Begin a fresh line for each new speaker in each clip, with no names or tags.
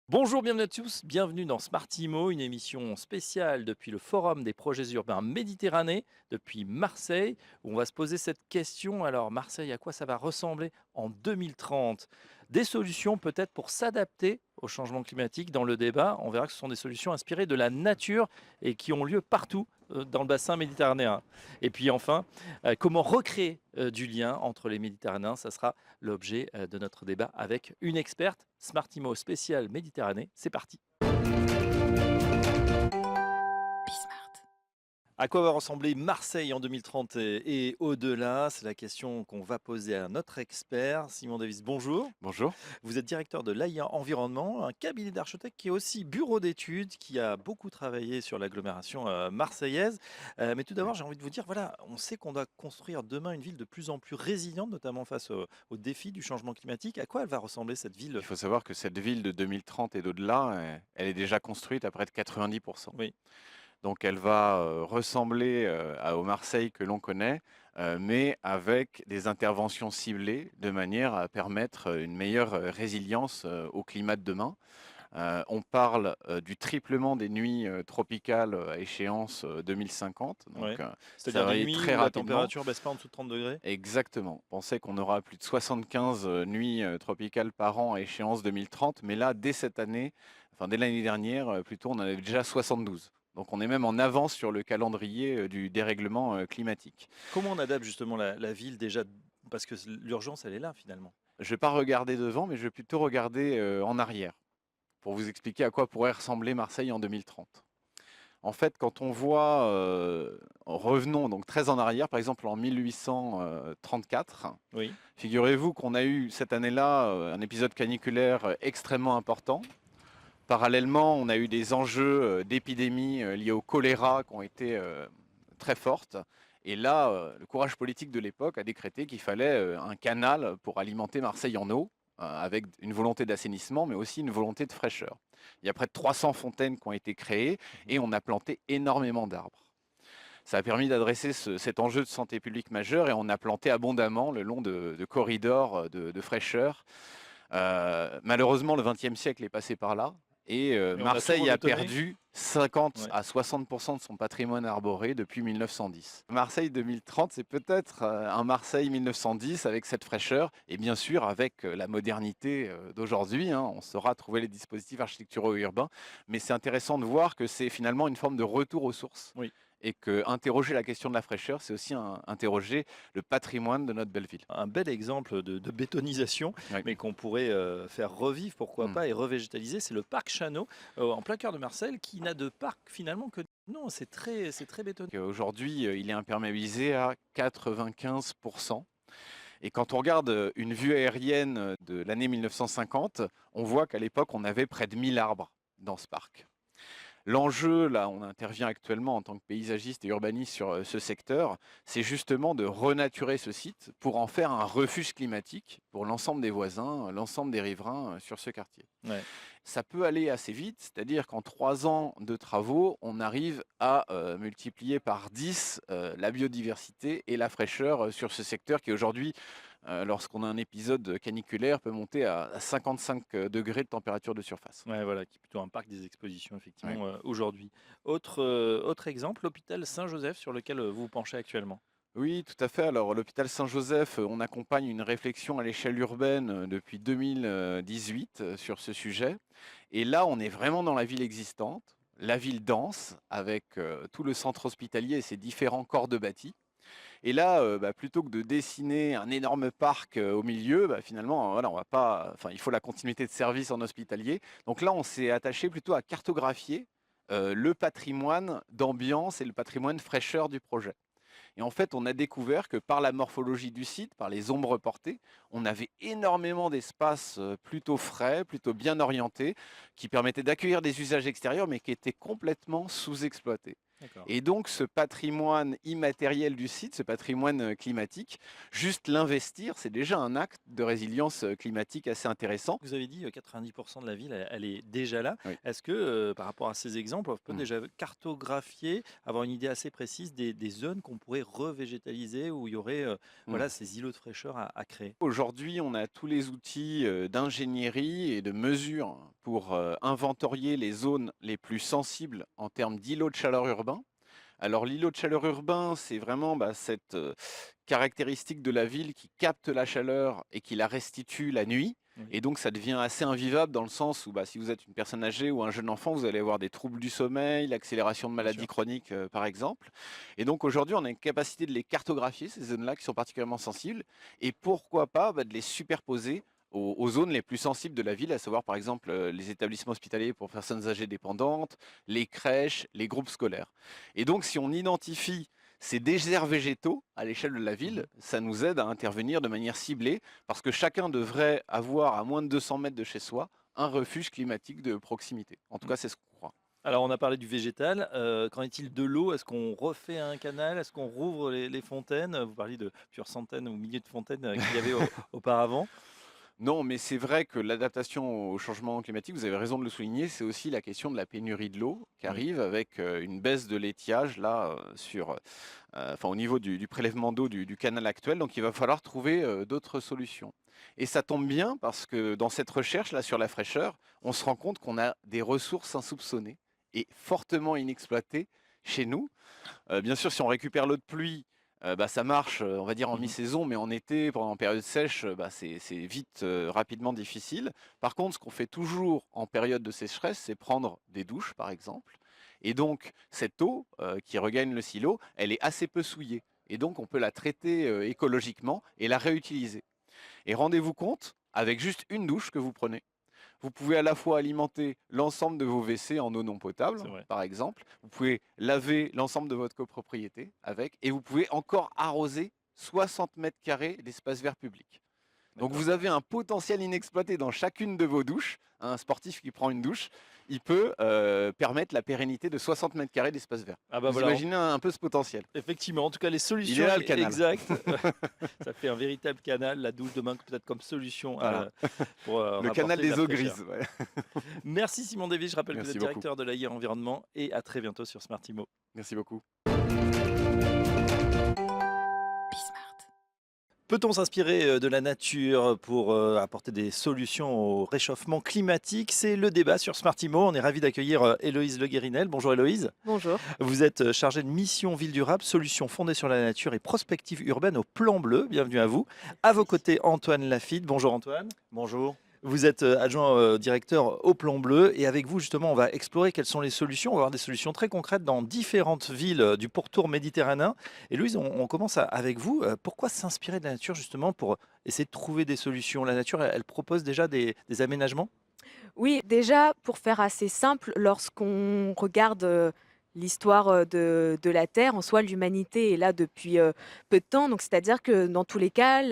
Bonjour, bienvenue à tous, bienvenue dans Smart Imo, une émission spéciale depuis le Forum des projets urbains Méditerranée, depuis Marseille, où on va se poser cette question. Alors Marseille, à quoi ça va ressembler en 2030? Des solutions peut-être pour s'adapter au changement climatique. Dans le débat, on verra que ce sont des solutions inspirées de la nature et qui ont lieu partout dans le bassin méditerranéen. Et puis enfin, comment recréer du lien entre les Méditerranéens? Ça sera l'objet de notre débat avec une experte. Smart Imo spécial Méditerranée, c'est parti. À quoi va ressembler Marseille en 2030 et au-delà? C'est la question qu'on va poser à notre expert. Simon Davis, bonjour.
Bonjour.
Vous êtes directeur de l'AIA Environnement, un cabinet d'architectes qui est aussi bureau d'études, qui a beaucoup travaillé sur l'agglomération marseillaise. Mais tout d'abord, j'ai envie de vous dire, voilà, on sait qu'on doit construire demain une ville de plus en plus résiliente, notamment face aux défis du changement climatique. À quoi elle va ressembler cette ville?
Il faut savoir que cette ville de 2030 et d'au-delà, elle est déjà construite à près de 90%.
Oui.
Donc elle va ressembler au Marseille que l'on connaît, mais avec des interventions ciblées de manière à permettre une meilleure résilience au climat de demain. On parle du triplement des nuits tropicales à échéance 2050. Donc
Ouais.
ça
C'est-à-dire
va
des
aller
nuits
très
où la
rapidement.
température baisse pas en dessous de 30 degrés?
Exactement. Pensez qu'on aura plus de 75 nuits tropicales par an à échéance 2030, mais là, dès cette année, enfin dès l'année dernière, plutôt, on en avait déjà 72. Donc on est même en avance sur le calendrier du dérèglement climatique.
Comment on adapte justement la ville déjà? Parce que l'urgence, elle est là finalement.
Je ne vais pas regarder devant, mais je vais plutôt regarder en arrière, pour vous expliquer à quoi pourrait ressembler Marseille en 2030. En fait, quand on voit, revenons donc très en arrière, par exemple en 1834,
Oui.
figurez-vous qu'on a eu cette année-là un épisode caniculaire extrêmement important. Parallèlement, on a eu des enjeux d'épidémie liés au choléra qui ont été très fortes. Et là, le courage politique de l'époque a décrété qu'il fallait un canal pour alimenter Marseille en eau, avec une volonté d'assainissement, mais aussi une volonté de fraîcheur. Il y a près de 300 fontaines qui ont été créées et on a planté énormément d'arbres. Ça a permis d'adresser cet enjeu de santé publique majeur et on a planté abondamment le long de corridors de fraîcheur. Malheureusement, le XXe siècle est passé par là et
Et on a tout
Marseille a
rebétonné?
perdu 50
Ouais.
à 60% de son patrimoine arboré depuis 1910. Marseille 2030, c'est peut-être un Marseille 1910 avec cette fraîcheur et bien sûr avec la modernité d'aujourd'hui. On saura trouver les dispositifs architecturaux et urbains, mais c'est intéressant de voir que c'est finalement une forme de retour aux sources.
Oui.
Et que interroger la question de la fraîcheur, c'est aussi interroger le patrimoine de notre belle ville.
Un bel exemple de bétonisation,
Oui.
mais qu'on pourrait faire revivre, pourquoi
Mm.
pas, et revégétaliser. C'est le parc Chano, en plein cœur de Marseille, qui n'a de parc finalement que... Non, c'est très bétonné.
Aujourd'hui, il est imperméabilisé à 95%. Et quand on regarde une vue aérienne de l'année 1950, on voit qu'à l'époque, on avait près de 1000 arbres dans ce parc. L'enjeu, là, on intervient actuellement en tant que paysagiste et urbaniste sur ce secteur, c'est justement de renaturer ce site pour en faire un refuge climatique pour l'ensemble des voisins, l'ensemble des riverains sur ce quartier.
Ouais.
Ça peut aller assez vite, c'est-à-dire qu'en 3 ans de travaux, on arrive à multiplier par 10 la biodiversité et la fraîcheur sur ce secteur qui aujourd'hui, lorsqu'on a un épisode caniculaire, peut monter à 55 degrés de température de surface.
Ouais, voilà, qui est plutôt un parc des expositions,
Ouais.
effectivement, aujourd'hui. Autre exemple, l'hôpital Saint-Joseph, sur lequel vous vous penchez actuellement.
Oui, tout à fait. Alors, l'hôpital Saint-Joseph, on accompagne une réflexion à l'échelle urbaine depuis 2018 sur ce sujet. Et là, on est vraiment dans la ville existante, la ville dense, avec tout le centre hospitalier et ses différents corps de bâti. Et là, plutôt que de dessiner un énorme parc au milieu, finalement, voilà, on va pas, enfin, il faut la continuité de service en hospitalier. Donc là, on s'est attaché plutôt à cartographier le patrimoine d'ambiance et le patrimoine fraîcheur du projet. Et en fait, on a découvert que par la morphologie du site, par les ombres portées, on avait énormément d'espaces plutôt frais, plutôt bien orientés, qui permettaient d'accueillir des usages extérieurs, mais qui étaient complètement sous-exploités.
D'accord.
Et donc ce patrimoine immatériel du site, ce patrimoine climatique, juste l'investir, c'est déjà un acte de résilience climatique assez intéressant.
Vous avez dit 90% de la ville, elle est déjà là.
Oui.
Est-ce que, par rapport à ces exemples, on peut
Mmh.
déjà cartographier, avoir une idée assez précise des zones qu'on pourrait revégétaliser, où il y aurait
Mmh.
voilà, ces îlots de fraîcheur à créer?
Aujourd'hui, on a tous les outils d'ingénierie et de mesure pour inventorier les zones les plus sensibles en termes d'îlots de chaleur urbains. Alors l'îlot de chaleur urbain, c'est vraiment cette caractéristique de la ville qui capte la chaleur et qui la restitue la nuit.
Oui,
Et donc ça devient assez invivable dans le sens où si vous êtes une personne âgée ou un jeune enfant, vous allez avoir des troubles du sommeil, l'accélération de
bien sûr.
maladies chroniques par exemple. Et donc aujourd'hui, on a une capacité de les cartographier, ces zones-là qui sont particulièrement sensibles, et pourquoi pas de les superposer aux zones les plus sensibles de la ville, à savoir par exemple les établissements hospitaliers pour personnes âgées dépendantes, les crèches, les groupes scolaires. Et donc, si on identifie ces déserts végétaux à l'échelle de la ville,
Mhm.
ça nous aide à intervenir de manière ciblée, parce que chacun devrait avoir à moins de 200 mètres de chez soi un refuge climatique de proximité. En tout
Mm.
cas, c'est ce qu'on croit.
Alors, on a parlé du végétal. Qu'en est-il de l'eau? Est-ce qu'on refait un canal? Est-ce qu'on rouvre les fontaines? Vous parliez de plusieurs centaines ou milliers de fontaines qu'il y avait auparavant.
Non, mais c'est vrai que l'adaptation au changement climatique, vous avez raison de le souligner, c'est aussi la question de la pénurie de l'eau qui
Oui.
arrive avec une baisse de l'étiage là au niveau du prélèvement d'eau du canal actuel. Donc il va falloir trouver d'autres solutions. Et ça tombe bien parce que dans cette recherche là sur la fraîcheur, on se rend compte qu'on a des ressources insoupçonnées et fortement inexploitées chez nous. Bien sûr, si on récupère l'eau de pluie, ça marche, on va dire en
Mhm.
mi-saison, mais en été, pendant période sèche, c'est vite, rapidement difficile. Par contre, ce qu'on fait toujours en période de sécheresse, c'est prendre des douches, par exemple. Et donc cette eau, qui regagne le silo, elle est assez peu souillée et donc on peut la traiter, écologiquement et la réutiliser. Et rendez-vous compte, avec juste une douche que vous prenez, vous pouvez à la fois alimenter l'ensemble de vos WC en eau non potable,
C'est vrai.
par exemple. Vous pouvez laver l'ensemble de votre copropriété avec, et vous pouvez encore arroser 60 mètres carrés d'espace vert public. Donc
D'accord.
vous avez un potentiel inexploité dans chacune de vos douches. Un sportif qui prend une douche, il peut permettre la pérennité de 60 mètres carrés d'espace vert.
Ah bah
Vous
voilà.
imaginez un peu ce potentiel.
Effectivement, en tout cas, les
Il est
solutions
là le canal.
exactes, ça fait un véritable canal, la douche demain peut-être comme solution
Voilà,
pour
le canal
rapporter de la
des eaux
fraîcheur.
grises. Ouais.
Merci Simon Davy, je rappelle que vous êtes
Merci beaucoup.
directeur de l'AI Environnement et à très bientôt sur Smart Imo.
Merci beaucoup.
Peut-on s'inspirer de la nature pour apporter des solutions au réchauffement climatique? C'est le débat sur Smart Imo. On est ravi d'accueillir Héloïse Le Guérinel. Bonjour Héloïse.
Bonjour.
Vous êtes chargée de mission ville durable, solutions fondées sur la nature et prospective urbaine au Plan Bleu. Bienvenue à vous. À vos
Merci.
côtés, Antoine Lafitte. Bonjour Antoine.
Bonjour.
Vous êtes adjoint directeur au Plan Bleu et avec vous justement on va explorer quelles sont les solutions. On va avoir des solutions très concrètes dans différentes villes du pourtour méditerranéen. Et Louise, on commence avec vous. Pourquoi s'inspirer de la nature justement pour essayer de trouver des solutions? La nature, elle propose déjà des aménagements?
Oui, déjà, pour faire assez simple, lorsqu'on regarde l'histoire de la Terre, en soi, l'humanité est là depuis peu de temps. Donc, c'est-à-dire que dans tous les cas,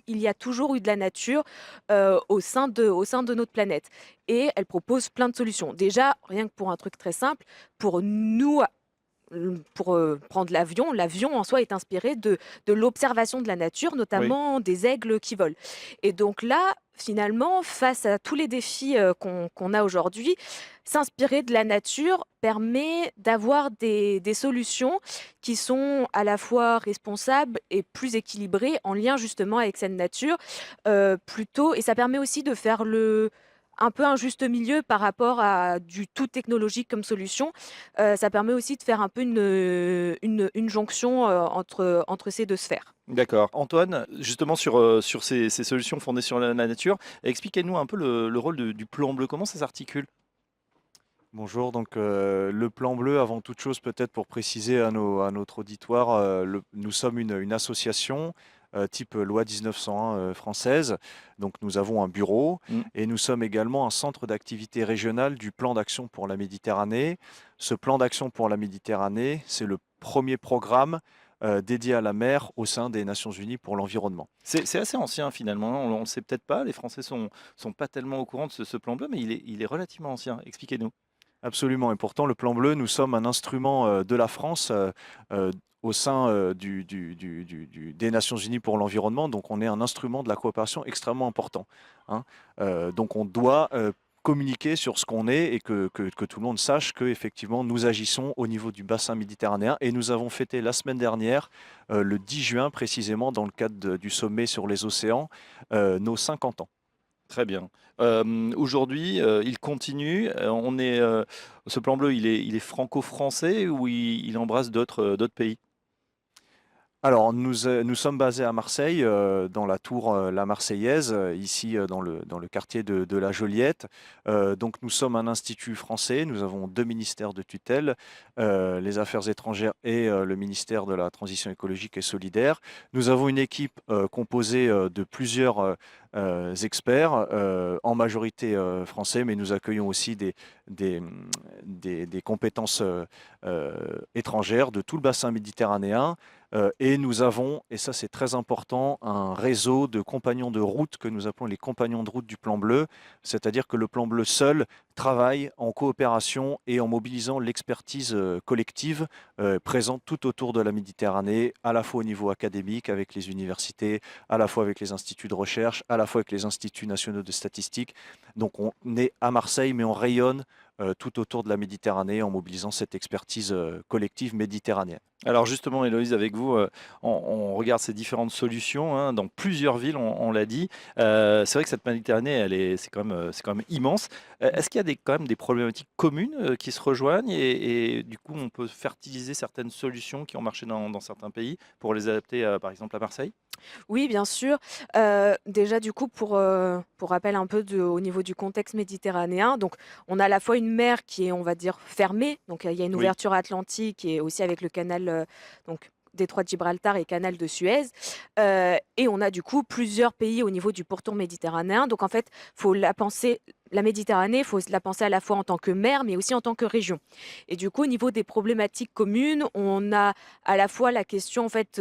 il y a toujours eu de la nature au sein de notre planète. Et elle propose plein de solutions. Déjà, rien que pour un truc très simple, pour nous, pour prendre l'avion, l'avion en soi est inspiré de l'observation de la nature,
Oui.
notamment des aigles qui volent. Et donc là, finalement, face à tous les défis qu'on a aujourd'hui, s'inspirer de la nature permet d'avoir des solutions qui sont à la fois responsables et plus équilibrées en lien justement avec cette nature plutôt. Et ça permet aussi de faire un peu un juste milieu par rapport à du tout technologique comme solution. Ça permet aussi de faire un peu une jonction entre ces deux sphères.
D'accord. Antoine, justement sur ces solutions fondées sur la nature, expliquez-nous un peu le rôle du Plan Bleu. Comment ça s'articule?
Bonjour, donc le plan bleu, avant toute chose, peut-être pour préciser à notre auditoire, nous sommes une association type loi 1901 française, donc nous avons un bureau
Mm.
et nous sommes également un centre d'activité régional du plan d'action pour la Méditerranée. Ce plan d'action pour la Méditerranée, c'est le premier programme dédié à la mer au sein des Nations Unies pour l'environnement.
C'est assez ancien finalement, on ne le sait peut-être pas, les Français sont pas tellement au courant de ce Plan Bleu, mais il est relativement ancien. Expliquez-nous.
Absolument. Et pourtant, le Plan Bleu, nous sommes un instrument de la France au sein des Nations Unies pour l'environnement. Donc, on est un instrument de la coopération extrêmement important, hein. Donc, on doit communiquer sur ce qu'on est et que tout le monde sache qu'effectivement, nous agissons au niveau du bassin méditerranéen. Et nous avons fêté la semaine dernière, le 10 juin précisément, dans le cadre du sommet sur les océans, nos 50 ans.
Très bien. Aujourd'hui, il continue. Ce plan bleu, il est franco-français ou il embrasse d'autres pays?
Alors, nous sommes basés à Marseille, dans la tour La Marseillaise, ici dans le quartier de la Joliette. Donc, nous sommes un institut français, nous avons 2 ministères de tutelle, les Affaires étrangères et le ministère de la Transition écologique et solidaire. Nous avons une équipe composée de plusieurs experts, en majorité français, mais nous accueillons aussi des compétences étrangères de tout le bassin méditerranéen. Et nous avons, et ça c'est très important, un réseau de compagnons de route que nous appelons les compagnons de route du Plan Bleu, c'est-à-dire que le Plan Bleu seul travaille en coopération et en mobilisant l'expertise collective présente tout autour de la Méditerranée, à la fois au niveau académique avec les universités, à la fois avec les instituts de recherche, à la fois avec les instituts nationaux de statistiques. Donc on est à Marseille, mais on rayonne tout autour de la Méditerranée en mobilisant cette expertise collective méditerranéenne.
Alors justement, Héloïse, avec vous, on regarde ces différentes solutions hein, dans plusieurs villes, on l'a dit. C'est vrai que cette Méditerranée, c'est quand même immense. Est-ce qu'il y a quand même des problématiques communes qui se rejoignent et du coup, on peut fertiliser certaines solutions qui ont marché dans certains pays pour les adapter, par exemple, à Marseille?
Oui, bien sûr. Déjà, du coup, pour rappel un peu au niveau du contexte méditerranéen, donc on a à la fois une mer qui est, on va dire, fermée, donc il y a une
Oui,
ouverture atlantique et aussi avec le canal, donc détroit de Gibraltar et canal de Suez. Et on a du coup plusieurs pays au niveau du pourtour méditerranéen. Donc en fait, faut la penser, la Méditerranée, il faut la penser à la fois en tant que mer, mais aussi en tant que région. Et du coup, au niveau des problématiques communes, on a à la fois la question en fait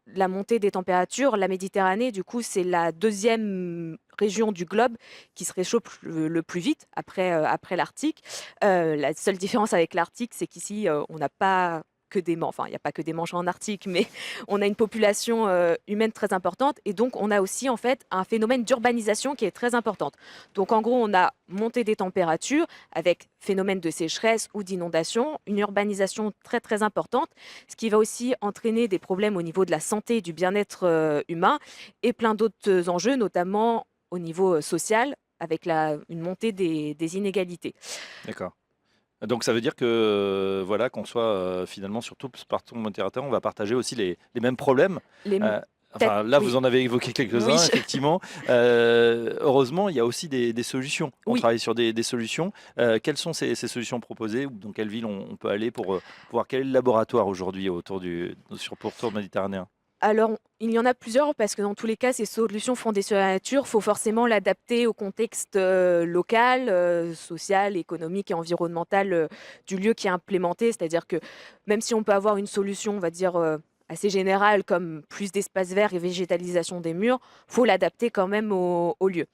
la montée des températures. La Méditerranée, du coup, c'est la deuxième région du globe qui se réchauffe le plus vite après l'Arctique. La seule différence avec l'Arctique, c'est qu'ici, on n'a pas que des manches, enfin, il n'y a pas que des manches en Arctique, mais on a une population humaine très importante et donc on a aussi en fait un phénomène d'urbanisation qui est très importante. Donc en gros, on a montée des températures avec phénomène de sécheresse ou d'inondation, une urbanisation très très importante, ce qui va aussi entraîner des problèmes au niveau de la santé et du bien-être humain et plein d'autres enjeux, notamment au niveau social, avec une montée des inégalités.
d'accord. Donc ça veut dire que voilà, qu'on soit finalement sur tout ce partout méditerranéen, on va partager aussi les mêmes problèmes.
Les,
Euh,
peut-être,
enfin, là, vous
oui,
en avez évoqué
oui,
quelques-uns, effectivement. Heureusement, il y a aussi des solutions. On
oui.
travaille sur des solutions. Quelles sont ces solutions proposées ou dans quelle ville on peut aller pour voir quel est le laboratoire aujourd'hui sur pourtour méditerranéen?
Alors, il y en a plusieurs parce que dans tous les cas, ces solutions fondées sur la nature, il faut forcément l'adapter au contexte local, social, économique et environnemental du lieu qui est implémenté. C'est-à-dire que même si on peut avoir une solution, on va dire, assez générale, comme plus d'espaces verts et végétalisation des murs, faut l'adapter quand même au lieu.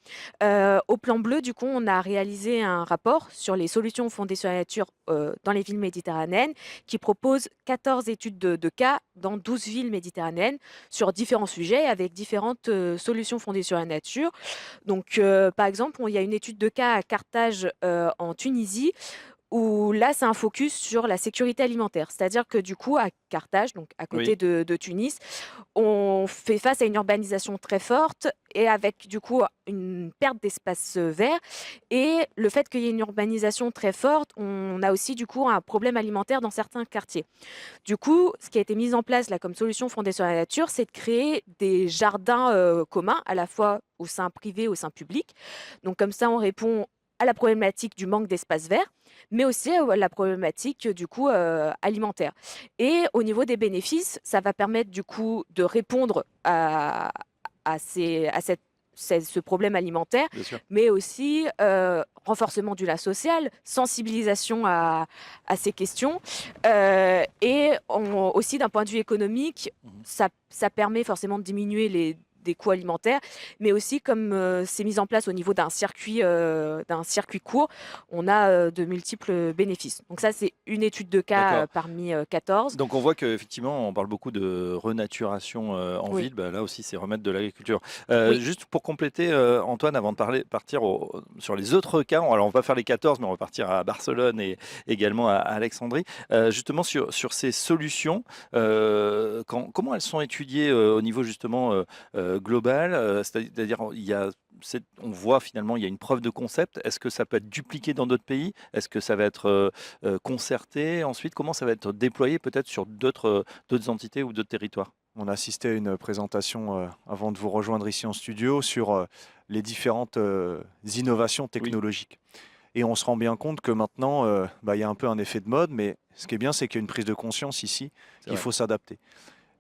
Au Plan Bleu, du coup, on a réalisé un rapport sur les solutions fondées sur la nature dans les villes méditerranéennes qui propose 14 études de cas dans 12 villes méditerranéennes sur différents sujets avec différentes solutions fondées sur la nature. Donc, par exemple, il y a une étude de cas à Carthage en Tunisie où là, c'est un focus sur la sécurité alimentaire. C'est-à-dire que du coup, à Carthage, donc à côté
Oui,
de Tunis, on fait face à une urbanisation très forte et avec du coup une perte d'espace vert. Et le fait qu'il y ait une urbanisation très forte, on a aussi du coup un problème alimentaire dans certains quartiers. Du coup, ce qui a été mis en place là comme solution fondée sur la nature, c'est de créer des jardins communs, à la fois au sein privé, au sein public. Donc comme ça, on répond à la problématique du manque d'espace vert, mais aussi à la problématique du coup alimentaire. Et au niveau des bénéfices, ça va permettre du coup de répondre ce problème alimentaire,
bien sûr.
mais aussi renforcement du lien social, sensibilisation à ces questions, aussi d'un point de vue économique,
Mhm.
ça permet forcément de diminuer des coûts alimentaires, mais aussi comme c'est mis en place au niveau d'un circuit court, on a de multiples bénéfices. Donc ça, c'est une étude de cas
D'accord.
parmi 14.
Donc on voit qu'effectivement, on parle beaucoup de renaturation en
Oui,
ville. Bah, là aussi, c'est remettre de l'agriculture.
oui,
Juste pour compléter, Antoine, avant de partir sur les autres cas, alors on va pas faire les 14, mais on va partir à Barcelone et également à Alexandrie. Justement, sur ces solutions, comment elles sont étudiées au niveau justement global? C'est-à-dire, on voit finalement, il y a une preuve de concept. Est-ce que ça peut être dupliqué dans d'autres pays? Est-ce que ça va être concerté? Ensuite, comment ça va être déployé peut-être sur d'autres entités ou d'autres territoires?
On a assisté à une présentation avant de vous rejoindre ici en studio sur les différentes innovations
Oui,
technologiques. Et on se rend bien compte que maintenant, il y a un peu un effet de mode, mais ce qui est bien, c'est qu'il y a une prise de conscience ici
c'est
qu'il
vrai.
faut s'adapter.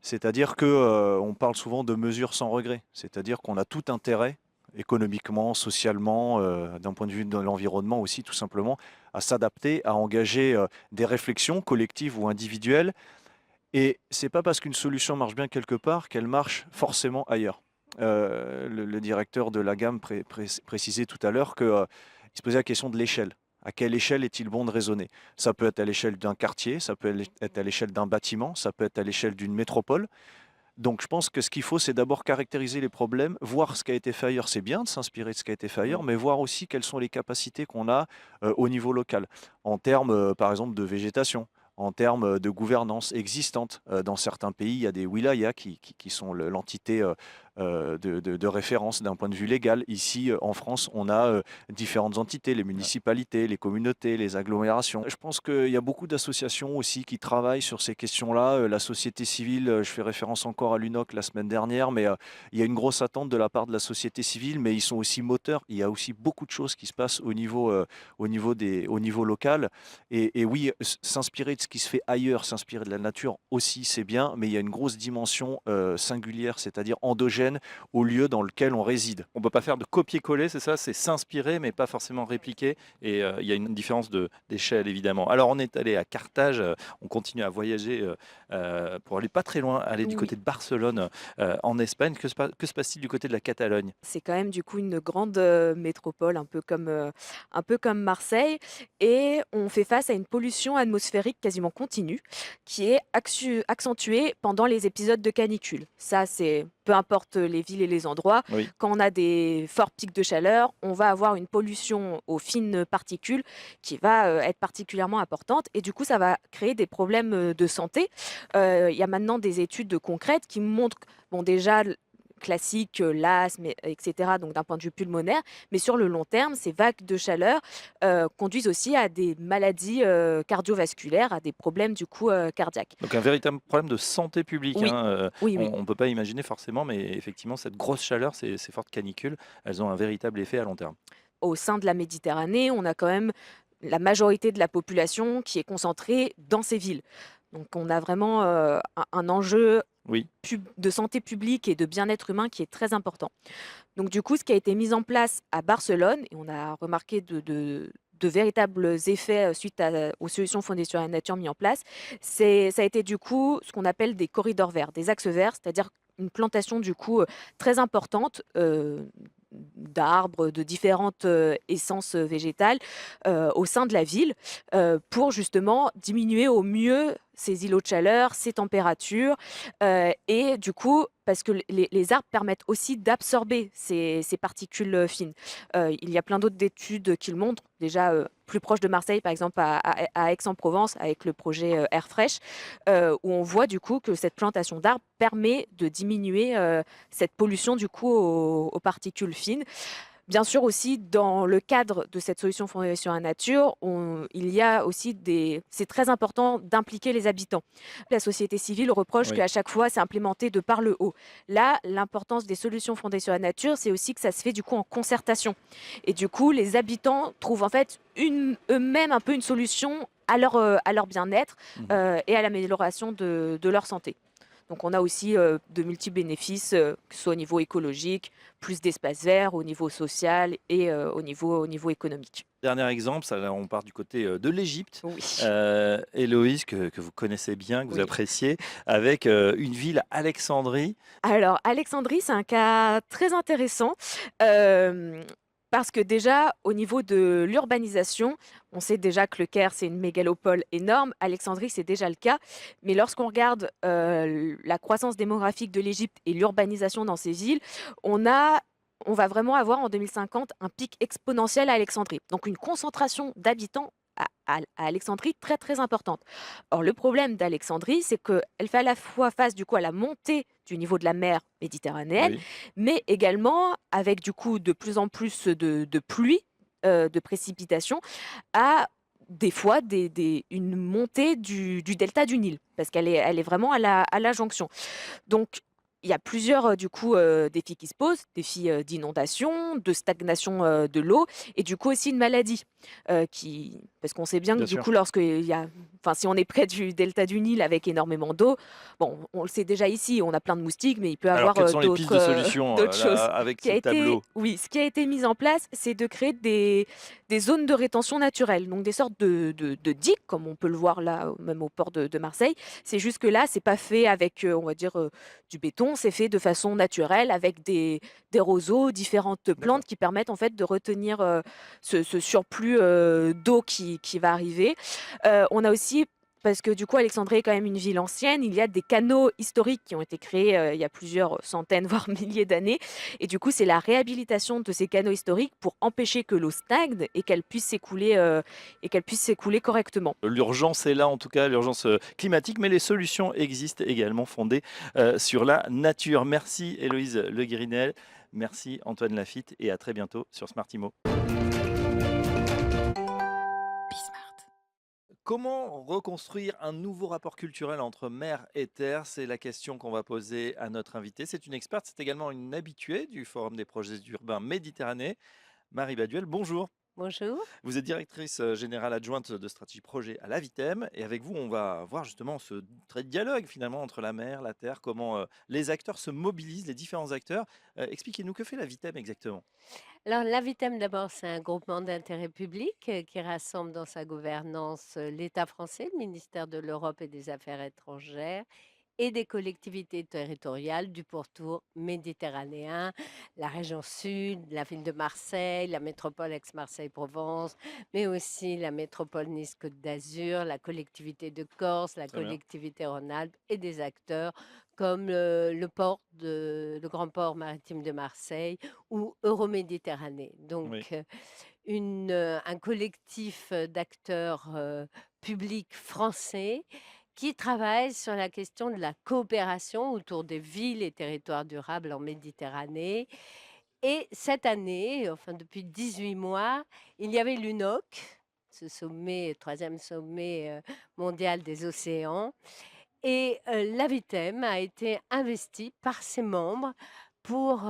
C'est-à-dire que on parle souvent de mesures sans regret. C'est-à-dire qu'on a tout intérêt, économiquement, socialement, d'un point de vue de l'environnement aussi, tout simplement, à s'adapter, à engager des réflexions collectives ou individuelles. Et c'est pas parce qu'une solution marche bien quelque part qu'elle marche forcément ailleurs. Le directeur de la gamme précisait tout à l'heure qu'il se posait la question de l'échelle. À quelle échelle est-il bon de raisonner? Ça peut être à l'échelle d'un quartier, ça peut être à l'échelle d'un bâtiment, ça peut être à l'échelle d'une métropole. Donc je pense que ce qu'il faut, c'est d'abord caractériser les problèmes, voir ce qui a été fait ailleurs. C'est bien de s'inspirer de ce qui a été fait
Mm.
ailleurs, mais voir aussi quelles sont les capacités qu'on a au niveau local, en termes, par exemple, de végétation, en termes de gouvernance existante. Dans certains pays, il y a des wilayas qui sont l'entité de référence d'un point de vue légal. Ici, en France, on a différentes entités, les
Ouais.
municipalités, les communautés, les agglomérations. Je pense qu'il y a beaucoup d'associations aussi qui travaillent sur ces questions-là. La société civile, je fais référence encore à l'UNOC la semaine dernière, mais il y a une grosse attente de la part de la société civile, mais ils sont aussi moteurs. Il y a aussi beaucoup de choses qui se passent au niveau local. Et oui, s'inspirer de ce qui se fait ailleurs, s'inspirer de la nature aussi, c'est bien, mais il y a une grosse dimension singulière, c'est-à-dire endogène au lieu dans lequel on réside.
On peut pas faire de copier-coller, c'est ça? C'est s'inspirer, mais pas forcément répliquer. Et il y a une différence d'échelle, évidemment. Alors, on est allé à Carthage, on continue à voyager pour aller pas très loin, aller du
oui.
côté de Barcelone, en Espagne. Que se passe-t-il du côté de la Catalogne?
C'est quand même du coup une grande métropole, un peu comme Marseille, et on fait face à une pollution atmosphérique quasiment continue, qui est accentuée pendant les épisodes de canicule. Ça, c'est peu importe les villes et les endroits,
Oui.
quand on a des forts pics de chaleur, on va avoir une pollution aux fines particules qui va être particulièrement importante, et du coup, ça va créer des problèmes de santé. Il y a maintenant des études concrètes qui montrent, bon, déjà classique, l'asthme, etc., donc d'un point de vue pulmonaire. Mais sur le long terme, ces vagues de chaleur conduisent aussi à des maladies cardiovasculaires, à des problèmes du coup cardiaques.
Donc, un véritable problème de santé publique,
Oui,
hein.
oui, oui.
On ne peut pas imaginer forcément, mais effectivement, cette grosse chaleur, ces fortes canicules, elles ont un véritable effet à long terme.
Au sein de la Méditerranée, on a quand même la majorité de la population qui est concentrée dans ces villes. Donc on a vraiment un enjeu
Oui.
de santé publique et de bien-être humain qui est très important. Donc du coup, ce qui a été mis en place à Barcelone, et on a remarqué de véritables effets aux solutions fondées sur la nature mis en place, ça a été du coup ce qu'on appelle des corridors verts, des axes verts, c'est-à-dire une plantation du coup très importante d'arbres, de différentes essences végétales au sein de la ville pour justement diminuer au mieux ces îlots de chaleur, ces températures et du coup, parce que les arbres permettent aussi d'absorber ces particules fines. Il y a plein d'autres études qui le montrent, déjà plus proche de Marseille, par exemple à Aix-en-Provence, avec le projet Air Fresh, où on voit du coup que cette plantation d'arbres permet de diminuer cette pollution du coup aux particules fines. Bien sûr aussi, dans le cadre de cette solution fondée sur la nature, il y a aussi c'est très important d'impliquer les habitants. La société civile reproche
Oui.
qu'à chaque fois, c'est implémenté de par le haut. Là, l'importance des solutions fondées sur la nature, c'est aussi que ça se fait du coup en concertation. Et du coup, les habitants trouvent en fait eux-mêmes un peu une solution à leur bien-être
Mhm.
et à l'amélioration de leur santé. Donc on a aussi de multiples bénéfices, que ce soit au niveau écologique, plus d'espaces verts, au niveau social et au niveau économique.
Dernier exemple, ça, là, on part du côté de l'Égypte.
Oui,
Héloïse, que vous connaissez bien, que vous
oui.
appréciez, avec une ville, Alexandrie.
Alors, Alexandrie, c'est un cas très intéressant, hem, parce que déjà, au niveau de l'urbanisation, on sait déjà que le Caire, c'est une mégalopole énorme. Alexandrie, c'est déjà le cas. Mais lorsqu'on regarde, la croissance démographique de l'Égypte et l'urbanisation dans ces villes, on a on va vraiment avoir en 2050 un pic exponentiel à Alexandrie. Donc une concentration d'habitants à Alexandrie très, très importante. Or, le problème d'Alexandrie, c'est qu'elle fait à la fois face du coup à la montée du niveau de la mer Méditerranéenne,
Oui.
mais également avec du coup de plus en plus de pluie, de précipitations, à des fois une montée du delta du Nil, parce elle est vraiment à la jonction. Donc, il y a plusieurs, du coup, défis qui se posent, défis, d'inondation, de stagnation, de l'eau et du coup aussi de maladies, qui parce qu'on sait bien que
Bien
du
sûr.
coup lorsqu'il y a enfin si on est près du delta du Nil avec énormément d'eau, bon, on le sait déjà ici, on a plein de moustiques, mais il peut y
Alors,
avoir,
quelles sont les pistes de solutions
d'autres
là,
choses.
avec
Qui a
ce
été
tableau?
Oui, ce qui a été mis en place, c'est de créer des zones de rétention naturelle, donc des sortes de digues, comme on peut le voir là, même au port de Marseille. C'est juste que là, c'est pas fait avec, on va dire, du béton, c'est fait de façon naturelle avec des roseaux, différentes plantes
D'accord.
qui permettent en fait de retenir, ce surplus, d'eau qui va arriver. On a aussi parce que du coup Alexandrie est quand même une ville ancienne, il y a des canaux historiques qui ont été créés, il y a plusieurs centaines, voire milliers d'années et du coup c'est la réhabilitation de ces canaux historiques pour empêcher que l'eau stagne et qu'elle puisse s'écouler correctement.
L'urgence est là, en tout cas, l'urgence climatique, mais les solutions existent également fondées sur la nature. Merci Héloïse Le Guirinel, merci Antoine Lafitte et à très bientôt sur Smart Imo. Comment reconstruire un nouveau rapport culturel entre mer et terre? C'est la question qu'on va poser à notre invitée. C'est une experte, c'est également une habituée du Forum des projets urbains Méditerranée. Marie Baduel, bonjour.
Bonjour.
Vous êtes directrice générale adjointe de stratégie projet à la Vitem. Et avec vous, on va voir justement ce trait de dialogue finalement entre la mer, la terre, comment les acteurs se mobilisent, les différents acteurs. Expliquez-nous, que fait la Vitem exactement?
Alors, l'AVITEM, d'abord, c'est un groupement d'intérêt public qui rassemble dans sa gouvernance l'État français, le ministère de l'Europe et des Affaires étrangères et des collectivités territoriales du pourtour méditerranéen, la région sud, la ville de Marseille, la métropole Aix-Marseille-Provence, mais aussi la métropole Nice-Côte d'Azur, la collectivité de Corse, la
Très bien.
collectivité Rhône-Alpes et des acteurs comme le grand port maritime de Marseille ou Euroméditerranée. Donc,
Oui.
un collectif d'acteurs publics français qui travaille sur la question de la coopération autour des villes et territoires durables en Méditerranée. Et cette année, enfin depuis 18 mois, il y avait l'UNOC, ce sommet, troisième sommet mondial des océans, et l'AVITEM a été investi par ses membres pour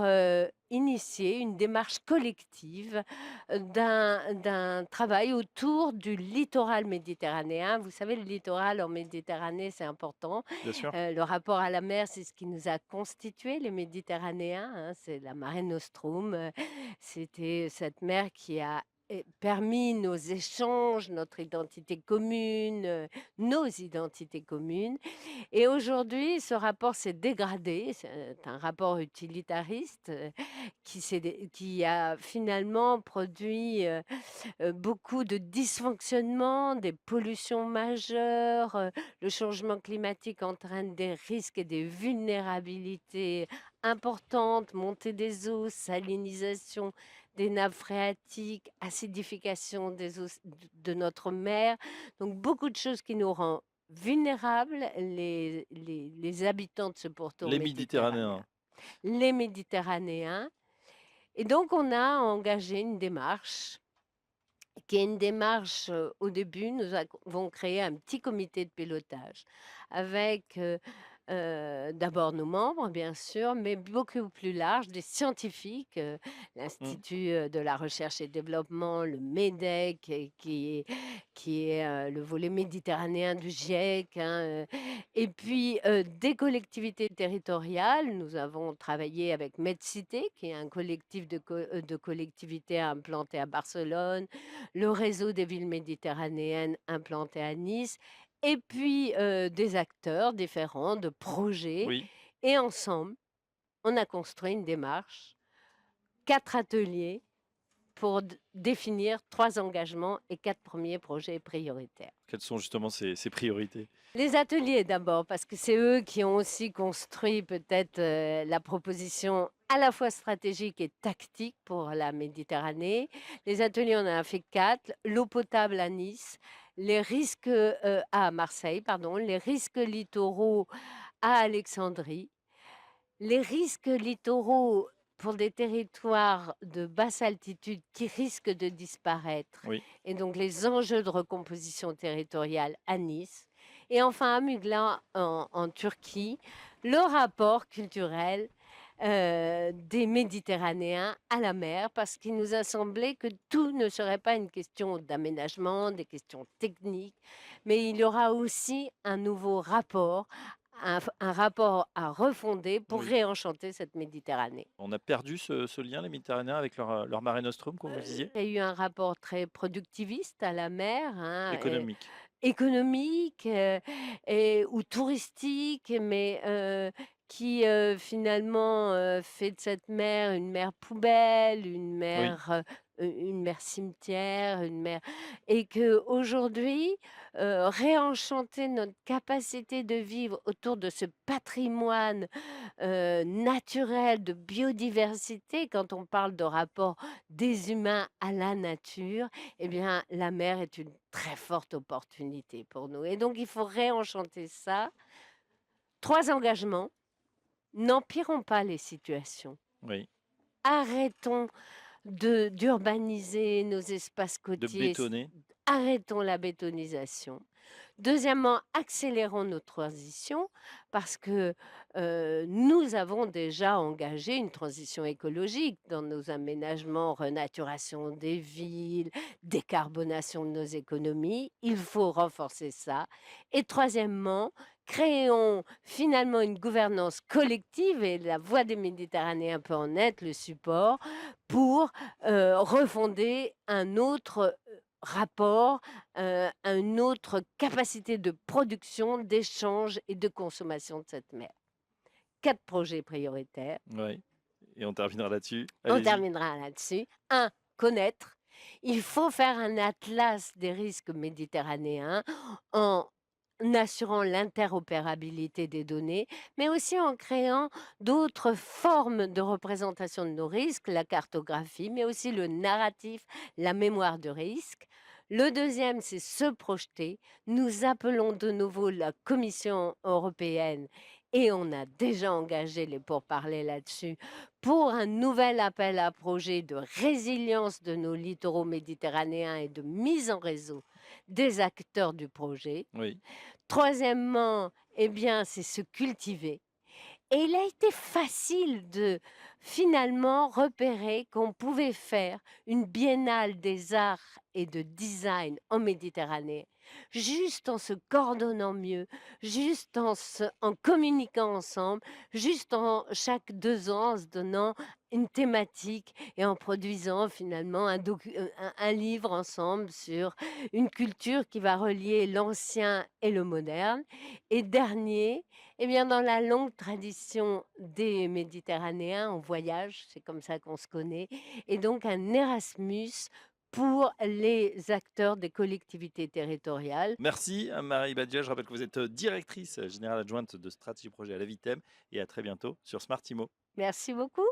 initier une démarche collective d'un travail autour du littoral méditerranéen. Vous savez, le littoral en Méditerranée, c'est important.
Bien sûr.
Le rapport à la mer, c'est ce qui nous a constitués, les Méditerranéens, hein, c'est la Mare Nostrum. C'était cette mer qui a permis nos échanges, notre identité commune, nos identités communes. Et aujourd'hui, ce rapport s'est dégradé. C'est un rapport utilitariste qui a finalement produit beaucoup de dysfonctionnements, des pollutions majeures. Le changement climatique entraîne des risques et des vulnérabilités importantes, montée des eaux, salinisation des nappes phréatiques, acidification des eaux de notre mer. Donc beaucoup de choses qui nous rendent vulnérables, les habitants de ce pourtour
Les
méditerranéen,
Méditerranéens.
les Méditerranéens. Et donc, on a engagé une démarche qui est une démarche, au début, nous avons créé un petit comité de pilotage avec d'abord nos membres, bien sûr, mais beaucoup plus large, des scientifiques,
Mmh.
l'Institut de la recherche et développement, le MEDEC, qui est le volet méditerranéen du GIEC, hein, et puis des collectivités territoriales. Nous avons travaillé avec MedCité, qui est un collectif de collectivités implanté à Barcelone, le réseau des villes méditerranéennes implanté à Nice, et puis des acteurs différents, de projets.
Oui.
Et ensemble, on a construit une démarche, 4 ateliers pour définir 3 engagements et 4 premiers projets prioritaires.
Quelles sont justement ces priorités?
Les ateliers d'abord, parce que c'est eux qui ont aussi construit peut-être la proposition à la fois stratégique et tactique pour la Méditerranée. Les ateliers, on en a fait 4. L'eau potable à Nice, les risques à Marseille, pardon, les risques littoraux à Alexandrie, les risques littoraux pour des territoires de basse altitude qui risquent de disparaître,
Oui.
et donc les enjeux de recomposition territoriale à Nice. Et enfin à Mugla en Turquie, le rapport culturel des Méditerranéens à la mer, parce qu'il nous a semblé que tout ne serait pas une question d'aménagement, des questions techniques, mais il y aura aussi un nouveau rapport, un rapport à refonder pour
Oui.
réenchanter cette Méditerranée.
On a perdu ce lien, les Méditerranéens, avec leur Mare Nostrum, comme vous disiez?
Il y a eu un rapport très productiviste à la mer, hein,
Économique.
économique, ou touristique, mais qui, finalement, fait de cette mer une mer poubelle,
Oui.
une mer cimetière, une mer, et qu'aujourd'hui, réenchanter notre capacité de vivre autour de ce patrimoine, naturel, de biodiversité, quand on parle de rapport des humains à la nature, eh bien, la mer est une très forte opportunité pour nous, et donc il faut réenchanter ça. 3 engagements: n'empirons pas les situations.
Oui.
Arrêtons d'urbaniser nos espaces
De
côtiers,
bétonner.
arrêtons la bétonisation. Deuxièmement, accélérons nos transitions, parce que nous avons déjà engagé une transition écologique dans nos aménagements, renaturation des villes, décarbonation de nos économies. Il faut renforcer ça. Et troisièmement, créons finalement une gouvernance collective, et la Voix des Méditerranéens peut en être le support, pour refonder un autre rapport, une autre capacité de production, d'échange et de consommation de cette mer. 4 projets prioritaires.
Oui. Et on terminera là-dessus.
On
Allez-y.
terminera là-dessus. 1, connaître. Il faut faire un atlas des risques méditerranéens en assurant l'interopérabilité des données, mais aussi en créant d'autres formes de représentation de nos risques, la cartographie, mais aussi le narratif, la mémoire de risque. Le deuxième, c'est se projeter. Nous appelons de nouveau la Commission européenne, et on a déjà engagé les pourparlers là-dessus, pour un nouvel appel à projet de résilience de nos littoraux méditerranéens et de mise en réseau des acteurs du projet.
Oui.
Troisièmement, eh bien, c'est se cultiver. Et il a été facile de finalement repérer qu'on pouvait faire une biennale des arts et de design en Méditerranée, juste en se coordonnant mieux, juste en communiquant ensemble, juste en chaque 2 ans en se donnant une thématique, et en produisant finalement un livre ensemble sur une culture qui va relier l'ancien et le moderne. Et dernier, eh bien, dans la longue tradition des Méditerranéens, on voyage, c'est comme ça qu'on se connaît, et donc un Erasmus pour les acteurs des collectivités territoriales.
Merci à Marie Badia. Je rappelle que vous êtes directrice générale adjointe de stratégie projet à la Vitem, et à très bientôt sur Smart Imo.
Merci beaucoup.